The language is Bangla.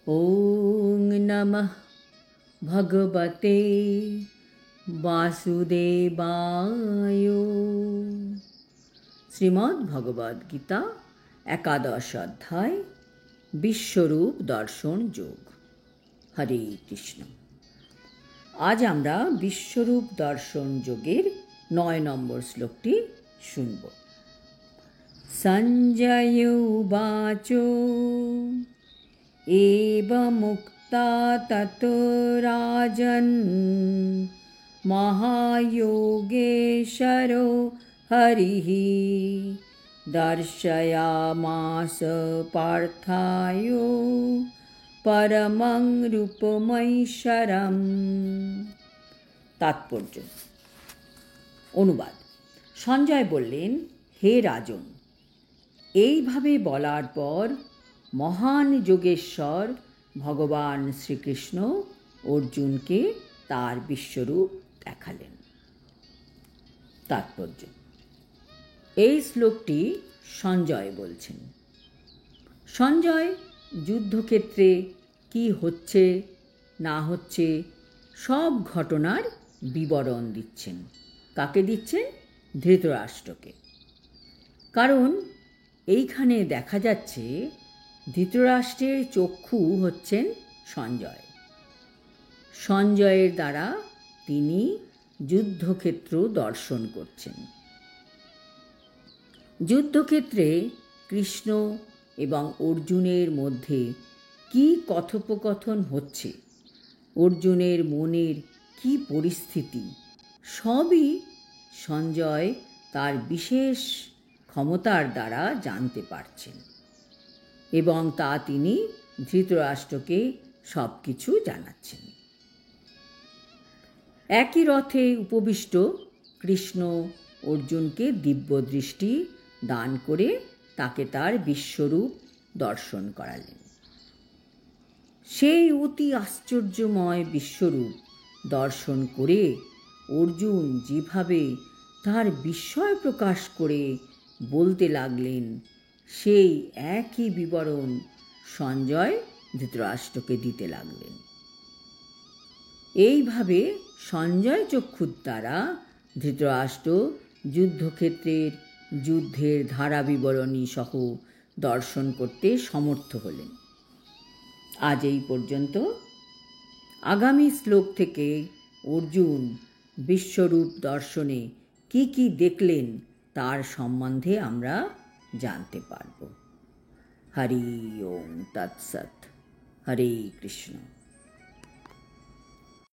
ওং নমঃ ভগবতে বাসুদেবায়। শ্রীমদ্ ভগবদ গীতা একাদশ অধ্যায় বিশ্বরূপ দর্শন যোগ। হরে কৃষ্ণ। আজ আমরা বিশ্বরূপ দর্শন যোগের 9 নম্বর শ্লোকটি শুনব। সঞ্জয় উবাচ এবমুক্তা ততো রাজन् মহাযোগেশ্বরো হরিঃ দর্শয়ামাস পার্থায় পরমং রূপমৈশ্বরম। তাৎপর্য অনুবাদ। সঞ্জয় বললেন, হে রাজন, এইভাবে বলার পর মহান যোগেশ্বর ভগবান শ্রীকৃষ্ণ অর্জুনকে তার বিশ্বরূপ দেখালেন। তাৎপর্য এই শ্লোকটি সঞ্জয় বলছেন। সঞ্জয় যুদ্ধক্ষেত্রে কি হচ্ছে না হচ্ছে সব ঘটনার বিবরণ দিচ্ছেন। কাকে দিচ্ছেন? ধৃতরাষ্ট্রকে। কারণ এইখানে দেখা যাচ্ছে ধৃতরাষ্ট্রের চক্ষু হচ্ছেন সঞ্জয়। সঞ্জয়ের দ্বারা তিনি যুদ্ধক্ষেত্র দর্শন করছেন। যুদ্ধক্ষেত্রে কৃষ্ণ এবং অর্জুনের মধ্যে কি কথোপকথন হচ্ছে, অর্জুনের মনের কি পরিস্থিতি, সবই সঞ্জয় তার বিশেষ ক্ষমতার দ্বারা জানতে পারছেন এবং তা তিনি ধৃতরাষ্ট্রকে সব কিছু জানাচ্ছেন। একই রথে উপবিষ্ট কৃষ্ণ অর্জুনকে দিব্যদৃষ্টি দান করে তাকে তার বিশ্বরূপ দর্শন করালেন। সেই অতি আশ্চর্যময় বিশ্বরূপ দর্শন করে অর্জুন যেভাবে তার বিস্ময় প্রকাশ করে বলতে লাগলেন, সেই একই বিবরণ সঞ্জয় ধৃতরাষ্ট্রকে দিতে লাগলেন। এইভাবে সঞ্জয় চক্ষুর দ্বারা ধৃতরাষ্ট্র যুদ্ধক্ষেত্রের যুদ্ধের ধারা বিবরণী সহ দর্শন করতে সমর্থ হলেন। আজ এই পর্যন্ত। আগামী শ্লোক থেকে অর্জুন বিশ্বরূপ দর্শনে কি কি দেখলেন তার সম্বন্ধে আমরা জানতে পারব। হরি ওম তৎসৎ। হরে কৃষ্ণ।